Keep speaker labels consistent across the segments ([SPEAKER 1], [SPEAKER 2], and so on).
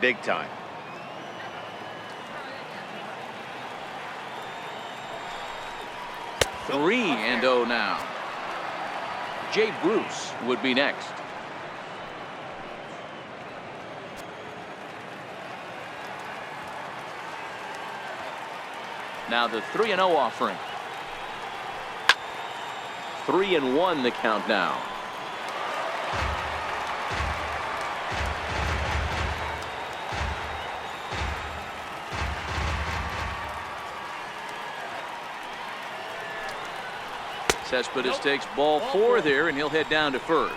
[SPEAKER 1] big time.
[SPEAKER 2] Three and 0 now. Jay Bruce would be next. Now the 3-0 offering. 3-1 the count now. Cespedes takes ball 4 there, and he'll head down to first.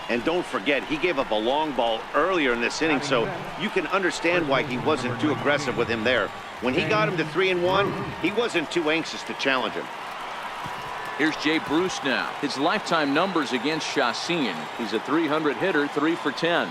[SPEAKER 1] And don't forget, he gave up a long ball earlier in this inning, so you can understand why he wasn't too aggressive with him there. When he got him to 3-1, he wasn't too anxious to challenge him.
[SPEAKER 2] Here's Jay Bruce now. His lifetime numbers against Chacin. He's a 300 hitter, 3 for 10.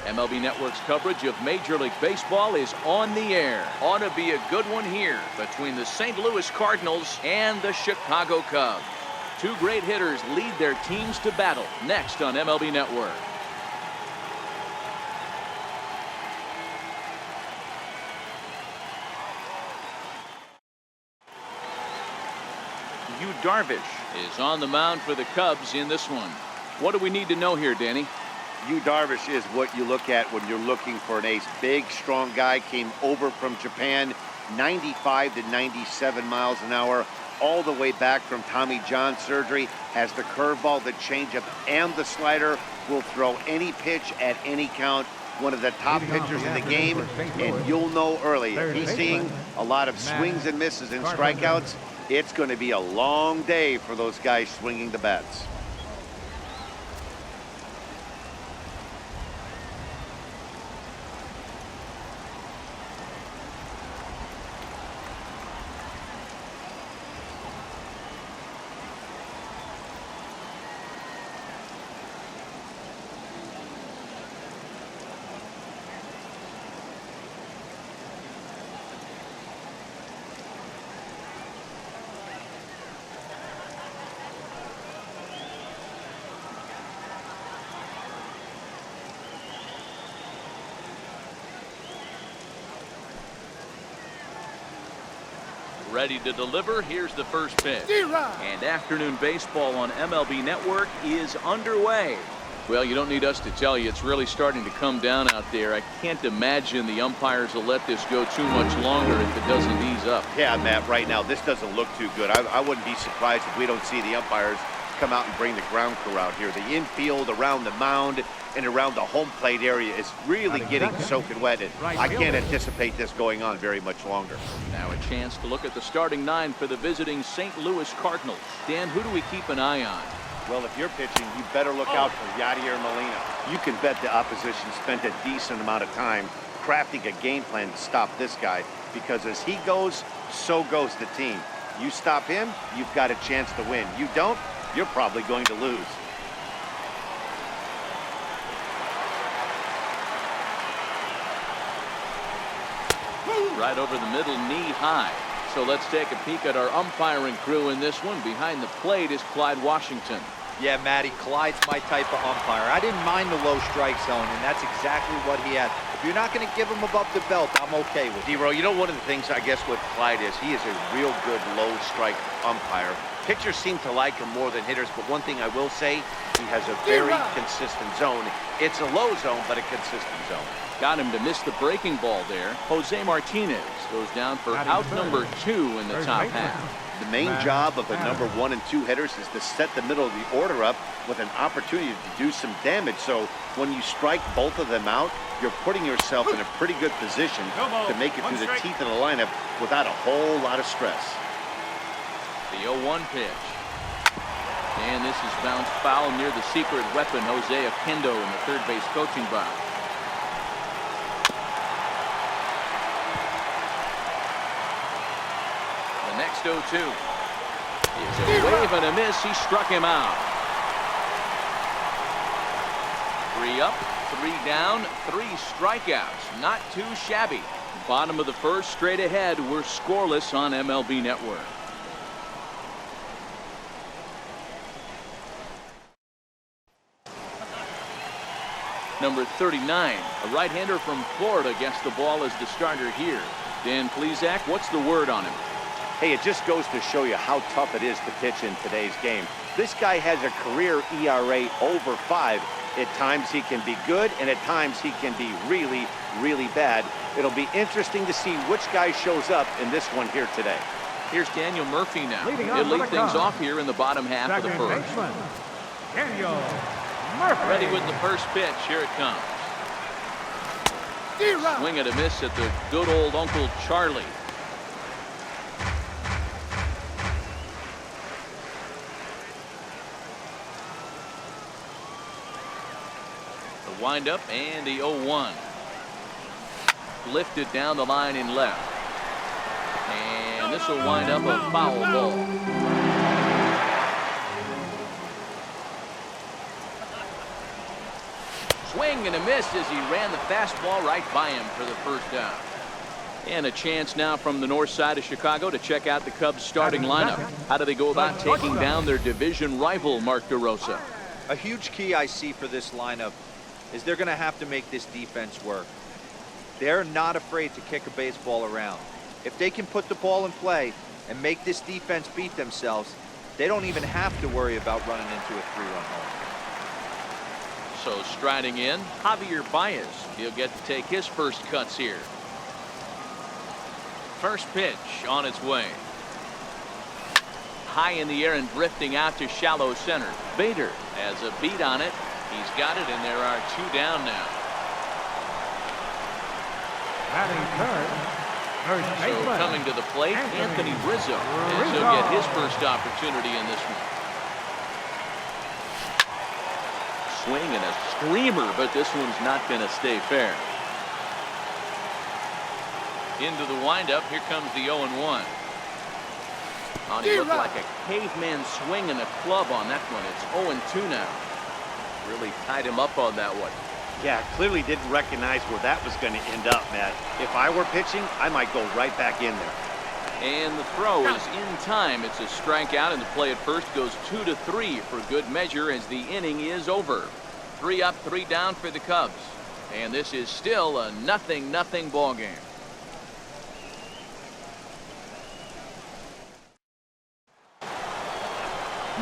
[SPEAKER 2] MLB Network's coverage of Major League Baseball is on the air. Ought to be a good one here between the St. Louis Cardinals and the Chicago Cubs. Two great hitters lead their teams to battle next on MLB Network. Yu Darvish is on the mound for the Cubs in this one. What do we need to know here, Danny?
[SPEAKER 1] Yu Darvish is what you look at when you're looking for an ace. Big, strong guy, came over from Japan, 95 to 97 miles an hour, all the way back from Tommy John surgery, has the curveball, the changeup, and the slider, will throw any pitch at any count. One of the top pitchers in the game, and you'll know early. If he's seeing a lot of swings and misses and strikeouts, it's going to be a long day for those guys swinging the bats.
[SPEAKER 2] Ready to deliver. Here's the first pitch. And afternoon baseball on MLB Network is underway. Well, you don't need us to tell you, it's really starting to come down out there. I can't imagine the umpires will let this go too much longer if it doesn't ease up.
[SPEAKER 1] Yeah, Matt, right now this doesn't look too good. I wouldn't be surprised if we don't see the umpires come out and bring the ground crew out here. The infield, around the mound, and around the home plate area is really getting soaking wet. And I can't anticipate this going on very much longer.
[SPEAKER 2] Now a chance to look at the starting 9 for the visiting St. Louis Cardinals. Dan, who do we keep an eye on?
[SPEAKER 1] Well, if you're pitching, you better look out for Yadier Molina. You can bet the opposition spent a decent amount of time crafting a game plan to stop this guy, because as he goes, so goes the team. You stop him, you've got a chance to win. You don't, you're probably going to lose.
[SPEAKER 2] Right over the middle, knee high. So let's take a peek at our umpiring crew in this one. Behind the plate is Clyde Washington.
[SPEAKER 3] Yeah, Matty, Clyde's my type of umpire. I didn't mind the low strike zone, and that's exactly what he had. If you're not going to give him above the belt, I'm okay with it.
[SPEAKER 1] D-Row, you know, one of the things I guess with Clyde is he is a real good low strike umpire. Pitchers seem to like him more than hitters, but one thing I will say, he has a very consistent zone. It's a low zone, but a consistent zone.
[SPEAKER 2] Got him to miss the breaking ball there. Jose Martinez goes down for out number 2 in the top half.
[SPEAKER 1] The main job of the number 1 and 2 hitters is to set the middle of the order up with an opportunity to do some damage. So when you strike both of them out, you're putting yourself in a pretty good position to make it through the teeth of the lineup without a whole lot of stress.
[SPEAKER 2] The 0-1 pitch. And this is bounced foul near the secret weapon, Jose Oquendo, in the third base coaching box. The next 0-2 is a wave and a miss. He struck him out. 3 up, 3 down, 3 strikeouts. Not too shabby. Bottom of the first, straight ahead. We're scoreless on MLB Network. Number 39, a right-hander from Florida, gets the ball as the starter here. Dan Plesac, what's the word on him?
[SPEAKER 1] Hey, it just goes to show you how tough it is to pitch in today's game. This guy has a career ERA over 5. At times he can be good, and at times he can be really, really bad. It'll be interesting to see which guy shows up in this one here today.
[SPEAKER 2] Here's Daniel Murphy now. He'll lead things off here in the bottom half of the first.
[SPEAKER 4] Daniel Murphy.
[SPEAKER 2] Ready with the first pitch. Here it comes. Swing and a miss at the good old Uncle Charlie. The windup and the 0-1. Lifted down the line in left. And this will wind up a foul ball. Swing and a miss as he ran the fastball right by him for the first down. And a chance now from the north side of Chicago to check out the Cubs starting lineup. How do they go about taking down their division rival, Mark DeRosa?
[SPEAKER 3] A huge key I see for this lineup is they're going to have to make this defense work. They're not afraid to kick a baseball around. If they can put the ball in play and make this defense beat themselves, they don't even have to worry about running into a 3-run home.
[SPEAKER 2] So striding in, Javier Baez. He'll get to take his first cuts here. First pitch on its way. High in the air and drifting out to shallow center. Bader has a beat on it. He's got it, and there are 2 down now.
[SPEAKER 4] Batting third.
[SPEAKER 2] So coming to the plate, Anthony Rizzo. And he'll get his first opportunity in this one. Swing and a screamer, but this one's not going to stay fair. Into the windup, here comes the 0-1. He looked like a caveman swinging a club on that one. It's 0-2 now. Really tied him up on that one.
[SPEAKER 1] Yeah, clearly didn't recognize where that was going to end up, Matt. If I were pitching, I might go right back in there.
[SPEAKER 2] And the throw is in time. It's a strikeout, and the play at first goes 2-3 for good measure as the inning is over. 3 up, 3 down for the Cubs. And this is still a 0-0 ball game.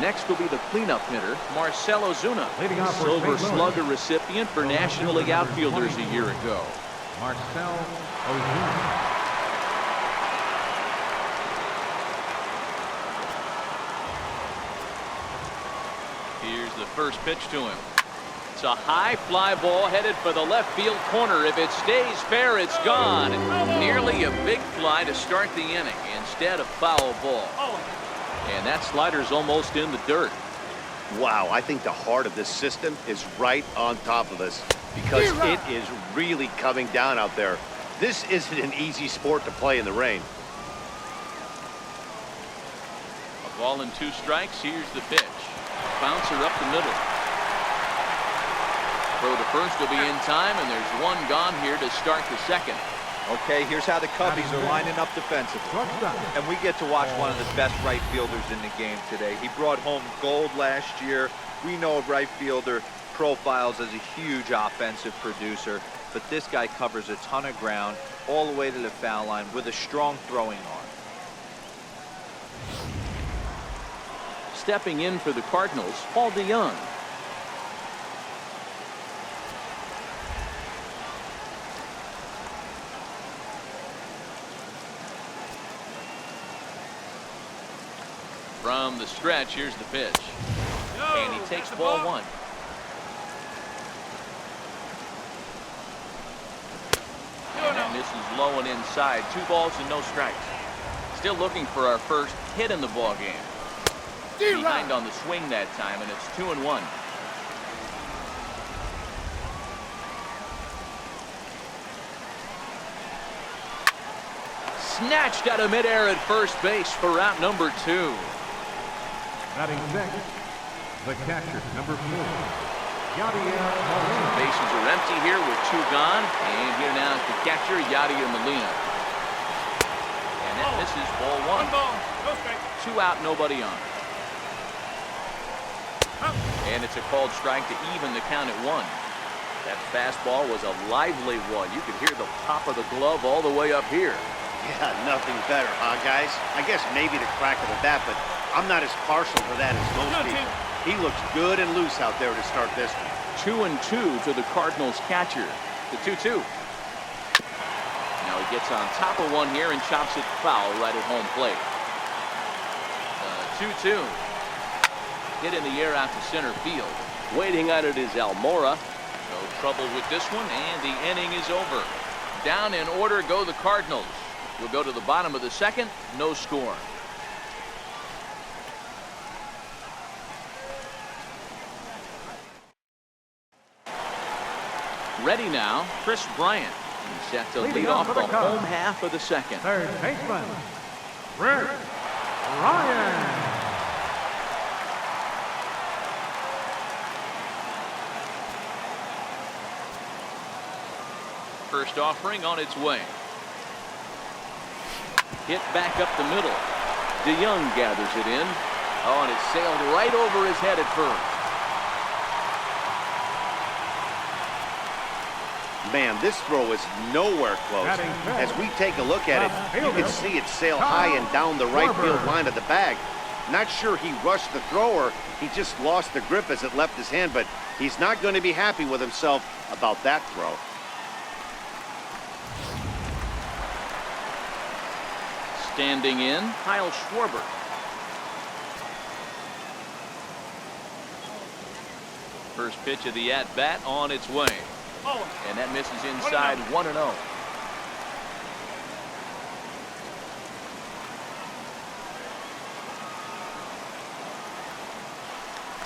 [SPEAKER 2] Next will be the cleanup hitter, Marcell Ozuna,
[SPEAKER 4] Leading off for
[SPEAKER 2] Silver
[SPEAKER 4] St. Louis.
[SPEAKER 2] Slugger recipient for National League outfielders a year ago.
[SPEAKER 4] Marcell Ozuna.
[SPEAKER 2] Here's the first pitch to him. It's a high fly ball headed for the left field corner. If it stays fair, it's gone. Nearly a big fly to start the inning instead of foul ball. And that slider's almost in the dirt.
[SPEAKER 1] Wow, I think the heart of this system is right on top of us because it is really coming down out there. This isn't an easy sport to play in the rain.
[SPEAKER 2] A ball and 2 strikes. Here's the pitch. Bouncer up the middle. Throw to first will be in time, and there's 1 gone here to start the second.
[SPEAKER 3] Okay, here's how the Cubbies are lining up defensively. And we get to watch one of the best right fielders in the game today. He brought home gold last year. We know a right fielder profiles as a huge offensive producer, but this guy covers a ton of ground all the way to the foul line with a strong throwing arm.
[SPEAKER 2] Stepping in for the Cardinals, Paul DeYoung. From the stretch, here's the pitch. And he takes ball 1. And that misses low and inside. 2 balls and no strikes. Still looking for our first hit in the ball game. Behind on the swing that time, and it's 2-1. Snatched out of midair at first base for out number 2.
[SPEAKER 4] Batting second, the catcher, number 4.
[SPEAKER 2] Bases are empty here with 2 gone, and here now is the catcher, Yadier Molina. And that misses ball 1. 2 out, nobody on. And it's a called strike to even the count at 1. That fastball was a lively one. You could hear the pop of the glove all the way up here.
[SPEAKER 1] Yeah, nothing better, huh, guys? I guess maybe the crack of the bat, but I'm not as partial to that as most people. He looks good and loose out there to start this one.
[SPEAKER 2] 2-2 to the Cardinals catcher. The 2-2. Now he gets on top of one here and chops it foul right at home plate. 2-2. Hit in the air out to center field. Waiting on it is Almora. No trouble with this one, and the inning is over. Down in order go the Cardinals. We'll go to the bottom of the second. No score. Ready now, Chris Bryant. He's set to lead off the home half of the second.
[SPEAKER 4] Third baseman, Chris Bryant.
[SPEAKER 2] First offering on its way. Hit back up the middle. DeYoung gathers it in. Oh, and it sailed right over his head at first.
[SPEAKER 1] Man, this throw is nowhere close. As we take a look at it, you can see it sail high and down the right field line of the bag. Not sure he rushed the throw or he just lost the grip as it left his hand, but he's not going to be happy with himself about that throw.
[SPEAKER 2] Standing in, Kyle Schwarber. First pitch of the at-bat on its way. And that misses inside 1-0.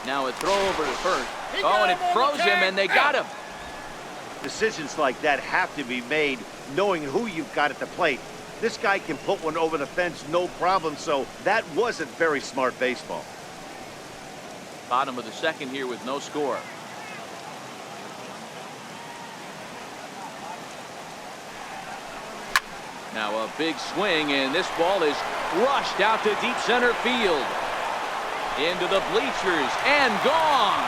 [SPEAKER 2] Now a throw over to first. Oh, and it froze him, and they got him.
[SPEAKER 1] Decisions like that have to be made knowing who you've got at the plate. This guy can put one over the fence, no problem, so that wasn't very smart baseball.
[SPEAKER 2] Bottom of the second here with no score. Now a big swing, and this ball is rushed out to deep center field. Into the bleachers, and gone.